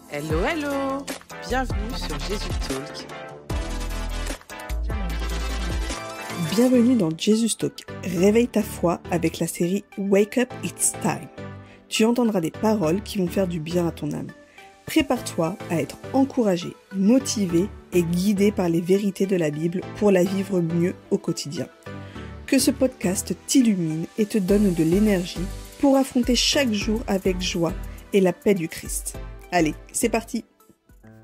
Hello, hello! Bienvenue sur Jesus Talk. Bienvenue dans Jesus Talk. Réveille ta foi avec la série Wake Up It's Time. Tu entendras des paroles qui vont faire du bien à ton âme. Prépare-toi à être encouragé, motivé et guidé par les vérités de la Bible pour la vivre mieux au quotidien. Que ce podcast t'illumine et te donne de l'énergie pour affronter chaque jour avec joie et la paix du Christ. Allez, c'est parti!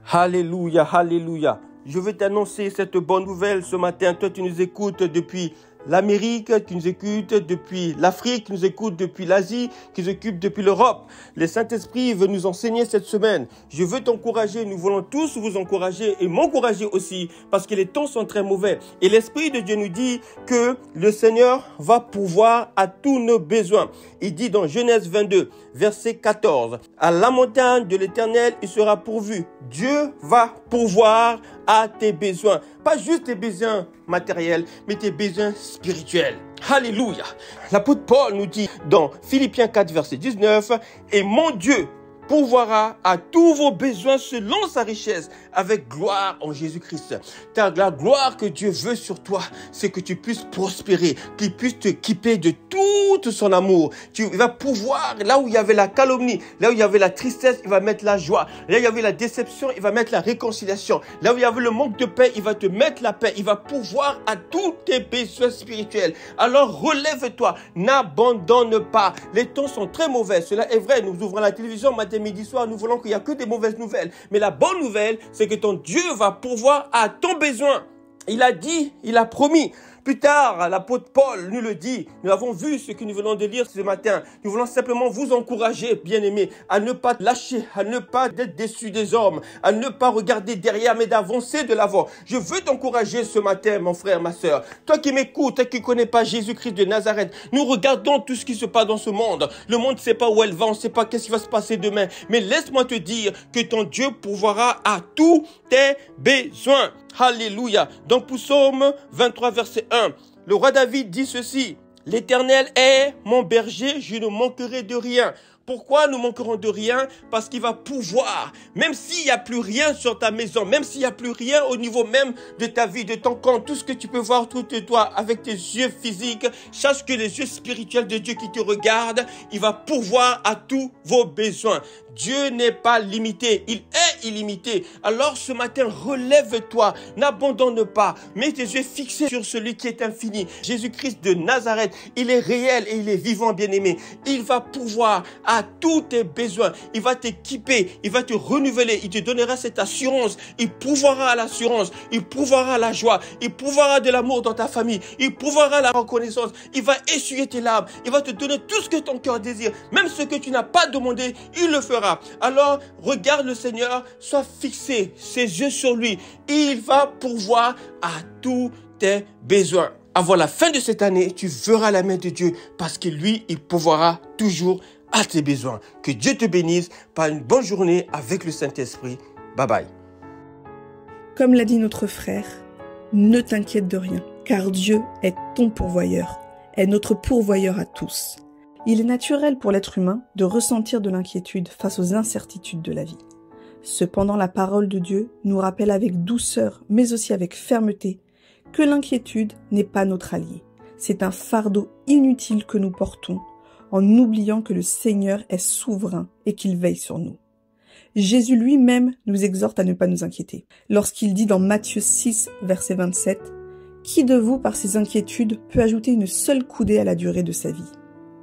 Alléluia, alléluia. Je vais t'annoncer cette bonne nouvelle ce matin. Toi, tu nous écoutes depuis l'Amérique, qui nous écoute depuis l'Afrique, qui nous écoute depuis l'Asie, qui nous écoute depuis l'Europe. Le Saint-Esprit veut nous enseigner cette semaine. Je veux t'encourager, nous voulons tous vous encourager et m'encourager aussi parce que les temps sont très mauvais. Et l'Esprit de Dieu nous dit que le Seigneur va pourvoir à tous nos besoins. Il dit dans Genèse 22, verset 14, « À la montagne de l'Éternel, il sera pourvu. » Dieu va pourvoir à tes besoins. Pas juste tes besoins matériels, mais tes besoins spirituels. Alléluia. L'apôtre Paul nous dit dans Philippiens 4, verset 19, « Et mon Dieu pourvoira à tous vos besoins selon sa richesse, avec gloire en Jésus-Christ. » Car la gloire que Dieu veut sur toi, c'est que tu puisses prospérer, qu'il puisse te équiper de tout son amour. Tu vas pouvoir, là où il y avait la calomnie, là où il y avait la tristesse, il va mettre la joie. Là où il y avait la déception, il va mettre la réconciliation. Là où il y avait le manque de paix, il va te mettre la paix. Il va pouvoir à tous tes besoins spirituels. Alors relève-toi, n'abandonne pas. Les temps sont très mauvais, cela est vrai. Nous ouvrons la télévision matin, midi, soir, nous voulons qu'il n'y a que des mauvaises nouvelles. Mais la bonne nouvelle, c'est que ton Dieu va pourvoir à ton besoin. Il a dit, il a promis. Plus tard, l'apôtre Paul nous le dit. Nous avons vu ce que nous venons de lire ce matin. Nous voulons simplement vous encourager, bien-aimés, à ne pas lâcher, à ne pas être déçus des hommes, à ne pas regarder derrière, mais d'avancer de l'avant. Je veux t'encourager ce matin, mon frère, ma sœur. Toi qui m'écoutes, toi qui ne connais pas Jésus-Christ de Nazareth, nous regardons tout ce qui se passe dans ce monde. Le monde ne sait pas où elle va, on ne sait pas qu'est-ce qui va se passer demain. Mais laisse-moi te dire que ton Dieu pourvoira à tous tes besoins. Alléluia. Dans Psaume 23, verset 1, le roi David dit ceci. « L'Éternel est mon berger, je ne manquerai de rien. » Pourquoi nous manquerons de rien? Parce qu'il va pouvoir, même s'il n'y a plus rien sur ta maison, même s'il n'y a plus rien au niveau même de ta vie, de ton compte, tout ce que tu peux voir autour de toi avec tes yeux physiques, sache que les yeux spirituels de Dieu qui te regardent, il va pourvoir à tous vos besoins. Dieu n'est pas limité, il est illimité. Alors ce matin, relève-toi, n'abandonne pas, mets tes yeux fixés sur celui qui est infini. Jésus-Christ de Nazareth, il est réel et il est vivant, bien-aimé. Il va pouvoir à tous tes besoins. Il va t'équiper, il va te renouveler, il te donnera cette assurance. Il pourvoira à l'assurance, il pourvoira à la joie, il pourvoira de l'amour dans ta famille, il pourvoira à la reconnaissance, il va essuyer tes larmes, il va te donner tout ce que ton cœur désire, même ce que tu n'as pas demandé, il le fera. Alors, regarde le Seigneur, sois fixé, ses yeux sur lui. Il va pourvoir à tous tes besoins. Avant la fin de cette année, tu verras la main de Dieu parce que lui, il pourvoira toujours à tes besoins. Que Dieu te bénisse. Passe une bonne journée avec le Saint-Esprit. Bye bye. Comme l'a dit notre frère, ne t'inquiète de rien, car Dieu est ton pourvoyeur, est notre pourvoyeur à tous. Il est naturel pour l'être humain de ressentir de l'inquiétude face aux incertitudes de la vie. Cependant, la parole de Dieu nous rappelle avec douceur, mais aussi avec fermeté, que l'inquiétude n'est pas notre allié. C'est un fardeau inutile que nous portons, en oubliant que le Seigneur est souverain et qu'il veille sur nous. Jésus lui-même nous exhorte à ne pas nous inquiéter. Lorsqu'il dit dans Matthieu 6, verset 27, « Qui de vous, par ses inquiétudes, peut ajouter une seule coudée à la durée de sa vie ?»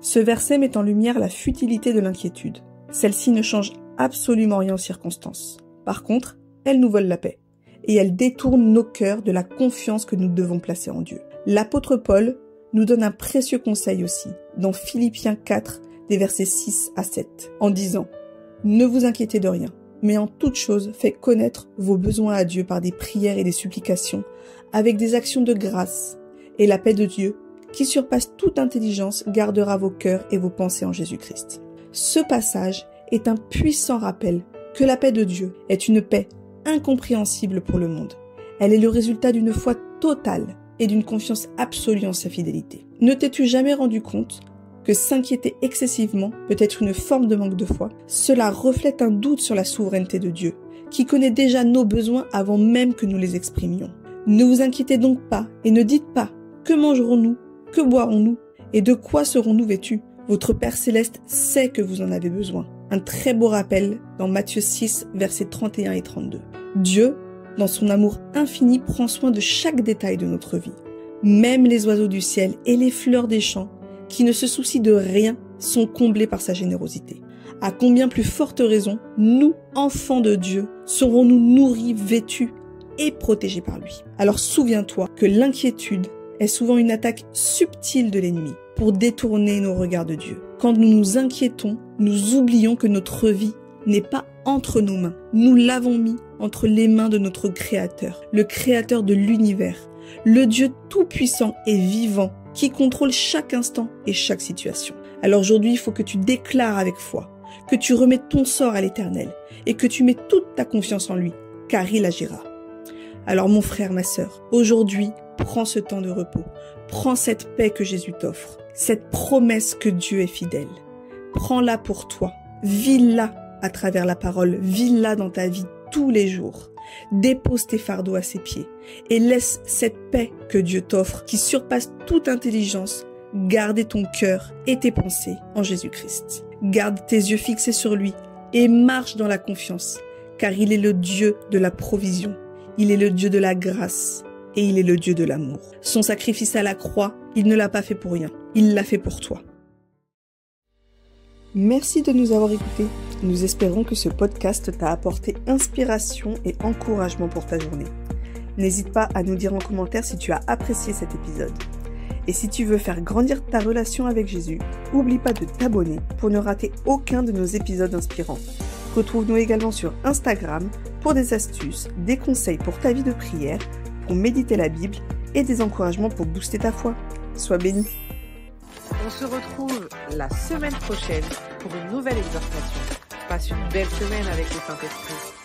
Ce verset met en lumière la futilité de l'inquiétude. Celle-ci ne change absolument rien aux circonstances. Par contre, elle nous vole la paix. Et elle détourne nos cœurs de la confiance que nous devons placer en Dieu. L'apôtre Paul nous donne un précieux conseil aussi, dans Philippiens 4, des versets 6 à 7, en disant « Ne vous inquiétez de rien, mais en toute chose, faites connaître vos besoins à Dieu par des prières et des supplications, avec des actions de grâce, et la paix de Dieu, qui surpasse toute intelligence, gardera vos cœurs et vos pensées en Jésus-Christ. » Ce passage est un puissant rappel que la paix de Dieu est une paix incompréhensible pour le monde. Elle est le résultat d'une foi totale et d'une confiance absolue en sa fidélité. Ne t'es-tu jamais rendu compte que s'inquiéter excessivement peut être une forme de manque de foi, cela reflète un doute sur la souveraineté de Dieu, qui connaît déjà nos besoins avant même que nous les exprimions. Ne vous inquiétez donc pas et ne dites pas « Que mangerons-nous ? Que boirons-nous ? Et de quoi serons-nous vêtus ?» Votre Père Céleste sait que vous en avez besoin. Un très beau rappel dans Matthieu 6, versets 31 et 32. Dieu, dans son amour infini, prend soin de chaque détail de notre vie. Même les oiseaux du ciel et les fleurs des champs, qui ne se soucient de rien, sont comblés par sa générosité. À combien plus forte raison, nous, enfants de Dieu, serons-nous nourris, vêtus et protégés par lui. Alors souviens-toi que l'inquiétude est souvent une attaque subtile de l'ennemi pour détourner nos regards de Dieu. Quand nous nous inquiétons, nous oublions que notre vie n'est pas entre nos mains. Nous l'avons mis entre les mains de notre Créateur, le Créateur de l'univers, le Dieu tout-puissant et vivant qui contrôle chaque instant et chaque situation. Alors aujourd'hui, il faut que tu déclares avec foi, que tu remettes ton sort à l'Éternel et que tu mets toute ta confiance en lui, car il agira. Alors mon frère, ma sœur, aujourd'hui, prends ce temps de repos, prends cette paix que Jésus t'offre, cette promesse que Dieu est fidèle. Prends-la pour toi, vis-la à travers la parole, vis-la dans ta vie tous les jours. Dépose tes fardeaux à ses pieds et laisse cette paix que Dieu t'offre, qui surpasse toute intelligence, garder ton cœur et tes pensées en Jésus-Christ. Garde tes yeux fixés sur lui et marche dans la confiance, car il est le Dieu de la provision, il est le Dieu de la grâce et il est le Dieu de l'amour. Son sacrifice à la croix, il ne l'a pas fait pour rien, il l'a fait pour toi. Merci de nous avoir écoutés. Nous espérons que ce podcast t'a apporté inspiration et encouragement pour ta journée. N'hésite pas à nous dire en commentaire si tu as apprécié cet épisode. Et si tu veux faire grandir ta relation avec Jésus, n'oublie pas de t'abonner pour ne rater aucun de nos épisodes inspirants. Retrouve-nous également sur Instagram pour des astuces, des conseils pour ta vie de prière, pour méditer la Bible et des encouragements pour booster ta foi. Sois béni. On se retrouve la semaine prochaine pour une nouvelle exhortation. Passe une belle semaine avec le Saint-Esprit.